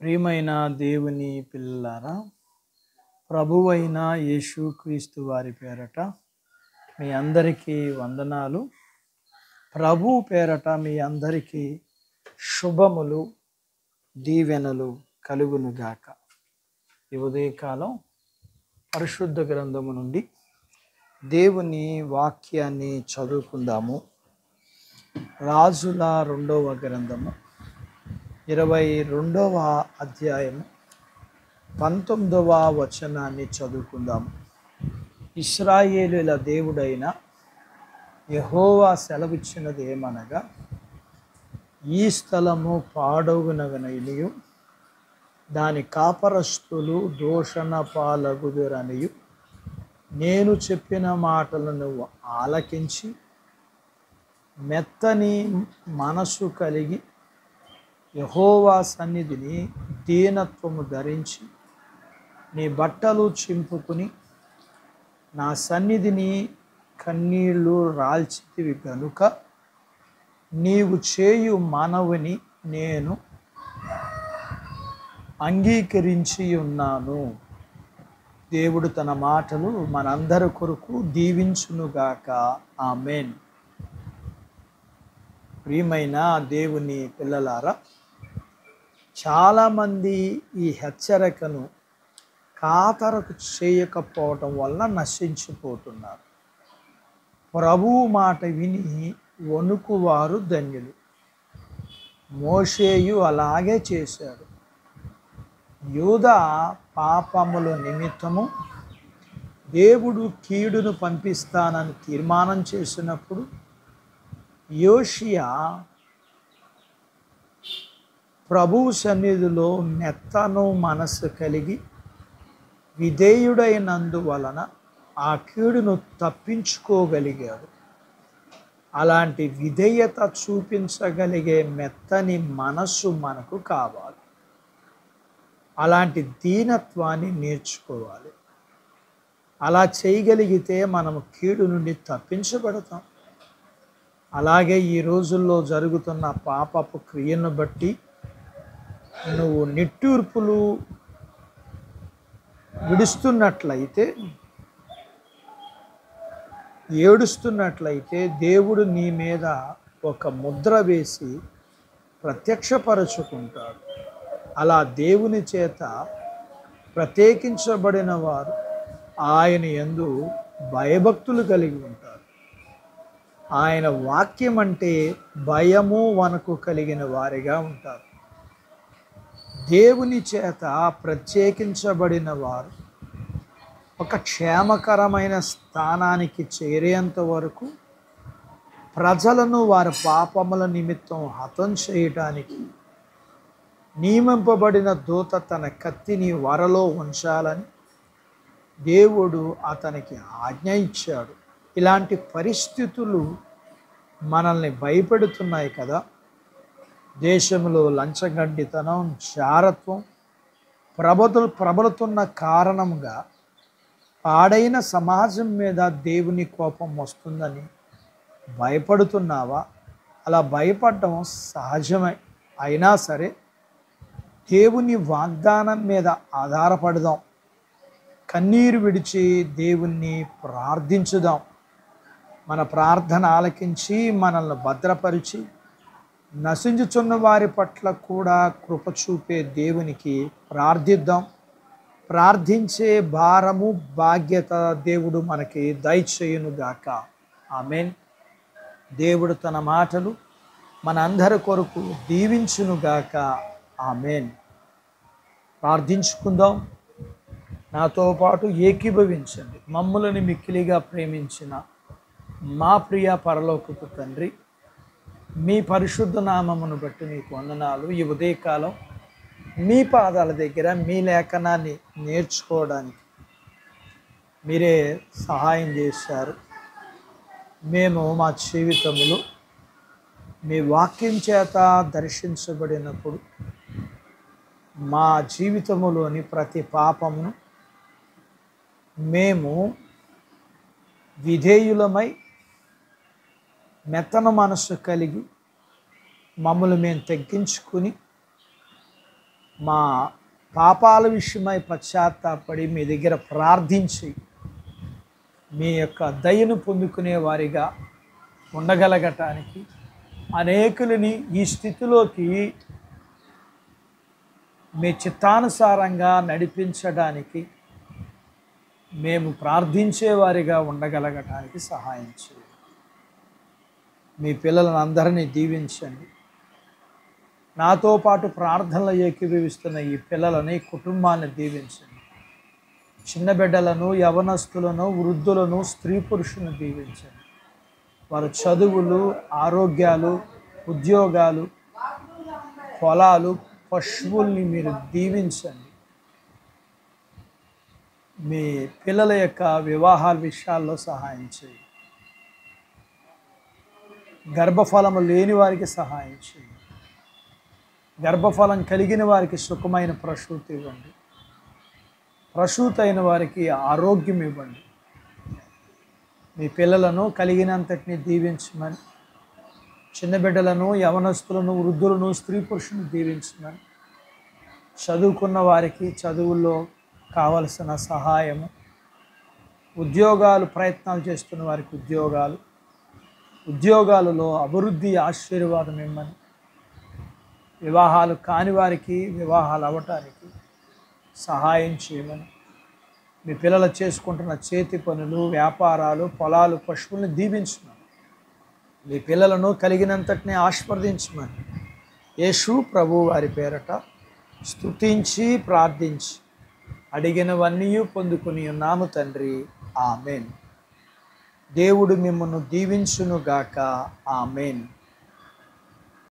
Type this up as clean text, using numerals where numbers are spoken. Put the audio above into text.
ప్రియమైన దేవుని పిల్లలారా, ప్రభువైన యేసుక్రీస్తు వారి పేరట మీ అందరికీ వందనాలు. ప్రభు పేరట మీ అందరికీ శుభములు, దీవెనలు కలుగునుగాక. ఈ ఉదయకాలం పరిశుద్ధ గ్రంథము నుండి దేవుని వాక్యాన్ని చదువుకుందాము. రాజుల 2వ గ్రంథము 22వ అధ్యాయము 19వ వచనాన్ని చదువుకుందాము. ఇశ్రాయేలుల దేవుడైన యెహోవా సెలవిచ్చినది ఏమనగా, ఈ స్థలము పాడవునగననియు దాని కాపరస్తులు దూషణ పాలగుదురనియు నేను చెప్పిన మాటలను నువ్వు ఆలకించి మెత్తని మనసు కలిగి యెహోవా సన్నిధిని దీనత్వము ధరించి నీ బట్టలు చింపుకుని నా సన్నిధిని కన్నీళ్లు రాల్చితివి గనుక నీవు చేయు మనవిని నేను అంగీకరించి ఉన్నాను. దేవుడు తన మాటలు మనందరి కొరకు దీవించునుగాక. ఆమేన్. ప్రియమైన దేవుని పిల్లలారా, చాలామంది ఈ హెచ్చరికను ఖాతరు చేయకపోవటం వల్ల నశించిపోతున్నారు. ప్రభువు మాట విని వణుకువారు ధన్యులు. మోషేయు అలాగే చేశాడు. యూదా పాపముల నిమిత్తము దేవుడు కీడును పంపిస్తానని తీర్మానం చేసినప్పుడు యోషియా ప్రభువు సన్నిధిలో మెత్తను మనసు కలిగి విధేయుడైనందువలన ఆ కీడును తప్పించుకోగలిగాడు. అలాంటి విధేయత చూపించగలిగే మెత్తని మనస్సు మనకు కావాలి. అలాంటి దీనత్వాన్ని నేర్చుకోవాలి. అలా చేయగలిగితే మనము కీడు నుండి తప్పించబడతాం. అలాగే ఈ రోజుల్లో జరుగుతున్న పాపపు క్రియను బట్టి నువ్వు నిట్టూర్పులు విడుస్తున్నట్లయితే, ఏడుస్తున్నట్లయితే దేవుడు నీ మీద ఒక ముద్ర వేసి ప్రత్యక్షపరచుకుంటాడు. అలా దేవుని చేత ప్రత్యేకించబడిన వారు ఆయన యందు భయభక్తులు కలిగి ఉంటారు. ఆయన వాక్యం అంటే భయము వణకు కలిగిన వారిగా ఉంటారు. దేవుని చేత ప్రత్యేకించబడిన వారు ఒక క్షేమకరమైన స్థానానికి చేరేంత వరకు ప్రజలను వారి పాపముల నిమిత్తం హతం చేయటానికి నియమింపబడిన దూత తన కత్తిని వరలో ఉంచాలని దేవుడు అతనికి ఆజ్ఞ ఇచ్చాడు. ఇలాంటి పరిస్థితులు మనల్ని భయపెడుతున్నాయి కదా. దేశంలో లంచగండితనం, జారత్వం ప్రబలుతున్న కారణంగా పాడైన సమాజం మీద దేవుని కోపం వస్తుందని భయపడుతున్నావా? అలా భయపడటం సహజమే. అయినా సరే దేవుని వాగ్దానం మీద ఆధారపడదాం. కన్నీరు విడిచి దేవుణ్ణి ప్రార్థించుదాం. మన ప్రార్థన ఆలకించి మనల్ని భద్రపరిచి నశించుచున్న వారి పట్ల కూడా కృప చూపే దేవునికి ప్రార్థిద్దాం. ప్రార్థించే భారము, బాధ్యత దేవుడు మనకి దయచేయునుగాక. ఆమేన్. దేవుడు తన మాటలు మన అందరి కొరకు దీవించునుగాక. ఆమేన్. ప్రార్థించుకుందాం. నాతో పాటు ఏకీభవించండి. మమ్ములను మిక్కిలిగా ప్రేమించిన మా ప్రియ పరలోకపు తండ్రి, మీ పరిశుద్ధ నామమును బట్టి మీకు వందనాలు. ఈ ఉదయకాలం మీ పాదాల దగ్గర మీ లేఖనాన్ని నేర్చుకోవడానికి మీరే సహాయం చేశారు. మేము మా జీవితములో మీ వాక్యం చేత దర్శించబడినప్పుడు మా జీవితములోని ప్రతి పాపమును మేము విధేయులమై మెత్తన మనస్సు కలిగి మమ్మల్ని మేము తగ్గించుకుని మా పాపాల విషయమై పశ్చాత్తాపడి మీ దగ్గర ప్రార్థించి మీ యొక్క దయను పొందుకునే వారిగా ఉండగలగటానికి, అనేకులని ఈ స్థితిలోకి మీ చిత్తానుసారంగా నడిపించడానికి, మేము ప్రార్థించేవారిగా ఉండగలగటానికి సహాయం చేయండి. మీ పిల్లలను అందరినీ దీవించండి. నాతో పాటు ప్రార్థనలు ఏకీభవిస్తున్న ఈ పిల్లలని, కుటుంబాన్ని దీవించండి. చిన్న బిడ్డలను, యవనస్తులను, వృద్ధులను, స్త్రీ పురుషులను దీవించండి. వారి చదువులు, ఆరోగ్యాలు, ఉద్యోగాలు, పొలాలు, పశువుల్ని మీరు దీవించండి. మీ పిల్లల యొక్క వివాహాల విషయాల్లో సహాయం చేయండి. గర్భఫలము లేని వారికి సహాయం చేయండి. గర్భఫలం కలిగిన వారికి సుఖమైన ప్రసూతి ఇవ్వండి. ప్రసూతి అయిన వారికి ఆరోగ్యం ఇవ్వండి. మీ పిల్లలను కలిగినంతటిని దీవించమని, చిన్న బిడ్డలను, యవనస్తులను, వృద్ధులను, స్త్రీ పురుషులను దీవించమని, చదువుకున్న వారికి చదువుల్లో కావలసిన సహాయము, ఉద్యోగాలు ప్రయత్నాలు చేస్తున్న వారికి ఉద్యోగాలలో అభివృద్ధి, ఆశీర్వాదం ఇమ్మని, వివాహాలు కాని వారికి వివాహాలు అవ్వటానికి సహాయం చేయమని, మీ పిల్లలు చేసుకుంటున్న చేతి పనులు, వ్యాపారాలు, పొలాలు, పశువుల్ని దీవించమని, మీ పిల్లలను కలిగినంతటిని ఆశీర్వదించమని యేసు ప్రభు వారి పేరట స్తుతించి ప్రార్థించి అడిగినవన్నీ పొందుకుని ఉన్నాము తండ్రి. ఆమెన్. దేవుడు మిమ్మల్ని దీవించునుగాక. ఆమెన్.